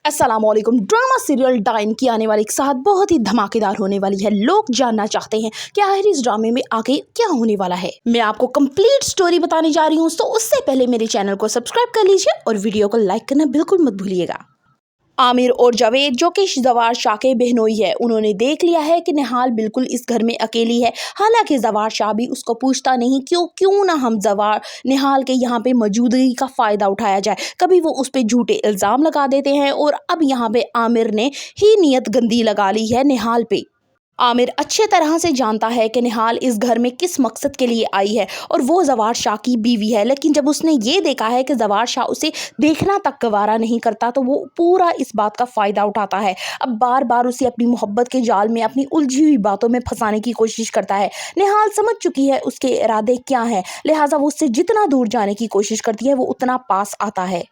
अस्सलाम वालेकुम। Drama serial डायन की आने वाली एक साथ बहुत ही धमाकेदार होने वाली है। लोग जानना चाहते हैं कि आखिर इस ड्रामे में आगे क्या होने वाला है। मैं आपको कंप्लीट स्टोरी बताने जा रही हूँ, तो उससे पहले मेरे चैनल को सब्सक्राइब कर लीजिए और वीडियो को लाइक करना बिल्कुल मत भूलिएगा। आमिर और जावेद, जो कि जवार शाह के बहनोई है, उन्होंने देख लिया है कि निहाल बिल्कुल इस घर में अकेली है। हालांकि जवार शाह भी उसको पूछता नहीं क्यों ना हम जवार निहाल के यहाँ पे मौजूदगी का फ़ायदा उठाया जाए। कभी वो उस पर झूठे इल्ज़ाम लगा देते हैं और अब यहाँ पे आमिर ने ही नीयत गंदी लगा ली है निहाल पे। आमिर अच्छे तरह से जानता है कि निहाल इस घर में किस मकसद के लिए आई है और वो जवार शाह की बीवी है। लेकिन जब उसने ये देखा है कि जवार शाह उसे देखना तक गवारा नहीं करता, तो वो पूरा इस बात का फ़ायदा उठाता है। अब बार बार उसे अपनी मोहब्बत के जाल में, अपनी उलझी हुई बातों में फंसाने की कोशिश करता है। निहाल समझ चुकी है उसके इरादे क्या हैं, लिहाजा वो उससे जितना दूर जाने की कोशिश करती है वो उतना पास आता है।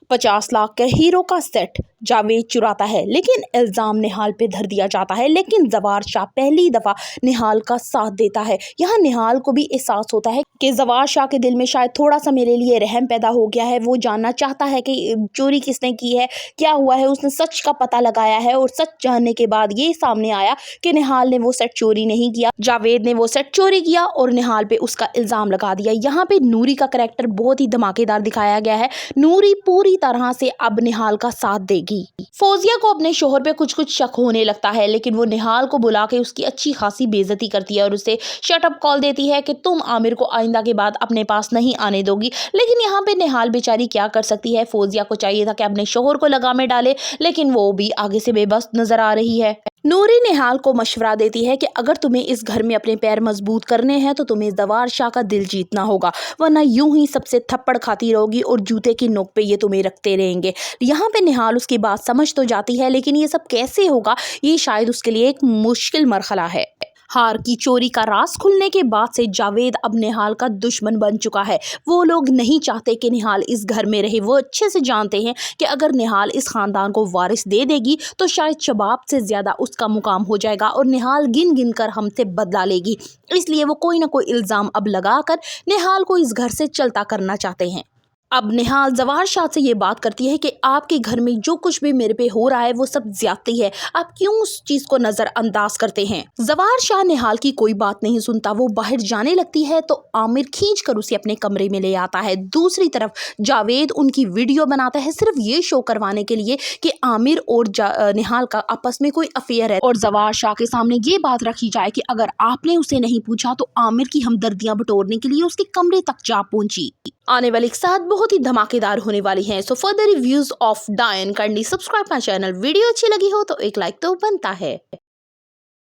50 लाख के हीरो का सेट जावेद चुराता है, लेकिन इल्ज़ाम निहाल पे धर दिया जाता है। लेकिन जवार शाह पहली दफ़ा निहाल का साथ देता है। यहाँ निहाल को भी एहसास होता है कि जवार शाह के दिल में शायद थोड़ा सा मेरे लिए रहम पैदा हो गया है। वो जानना चाहता है कि चोरी किसने की है, क्या हुआ है। उसने सच का पता लगाया है और सच जानने के बाद ये सामने आया कि निहाल ने वो सेट चोरी नहीं किया, जावेद ने वो सेट चोरी किया और निहाल पे उसका इल्ज़ाम लगा दिया। यहाँ पे नूरी का करैक्टर बहुत ही धमाकेदार दिखाया गया है। नूरी पूरी तरह से अब निहाल का साथ देगी। फौजिया को अपने शोहर पे कुछ शक होने लगता है, लेकिन वो निहाल को बुला के उसकी अच्छी खासी बेइज्जती करती है और उसे शट अप कॉल देती है कि तुम आमिर को आइंदा के बाद अपने पास नहीं आने दोगी। लेकिन यहाँ पे निहाल बेचारी क्या कर सकती है। फौजिया को चाहिए था कि अपने शोहर को लगामे डाले, लेकिन वो भी आगे से बेबस नजर आ रही है। नूरी निहाल को मशवरा देती है कि अगर तुम्हें इस घर में अपने पैर मजबूत करने हैं तो तुम्हें जवार शाह का दिल जीतना होगा, वरना यूं ही सबसे थप्पड़ खाती रहोगी और जूते की नोक पे ये तुम्हें रखते रहेंगे। यहाँ पे निहाल उसकी बात समझ तो जाती है, लेकिन ये सब कैसे होगा, ये शायद उसके लिए एक मुश्किल मरहला है। हार की चोरी का राज खुलने के बाद से जावेद अब निहाल का दुश्मन बन चुका है। वो लोग नहीं चाहते कि निहाल इस घर में रहे। वो अच्छे से जानते हैं कि अगर निहाल इस खानदान को वारिस दे देगी तो शायद शबाब से ज़्यादा उसका मुकाम हो जाएगा और निहाल गिन गिन कर हमसे बदला लेगी। इसलिए वो कोई ना कोई इल्ज़ाम अब लगाकर निहाल को इस घर से चलता करना चाहते हैं। अब निहाल जवार शाह से ये बात करती है कि आपके घर में जो कुछ भी मेरे पे हो रहा है वो सब ज्यादती है, आप क्यों उस चीज़ को नज़रअंदाज करते हैं। जवार शाह निहाल की कोई बात नहीं सुनता। वो बाहर जाने लगती है तो आमिर खींच कर उसे अपने कमरे में ले आता है। दूसरी तरफ जावेद उनकी वीडियो बनाता है सिर्फ ये शो करवाने के लिए कि आमिर और निहाल का आपस में कोई अफेयर है और जवार शाह के सामने ये बात रखी जाए कि अगर आपने उसे नहीं पूछा तो आमिर की हमदर्दियां बटोरने के लिए उसके कमरे तक जा पहुंची। आने वाली एक साथ बहुत ही धमाकेदार होने वाली हैं। So for the reviews of डायन kindly subscribe my channel. Video अच्छी लगी हो तो एक लाइक तो बनता है।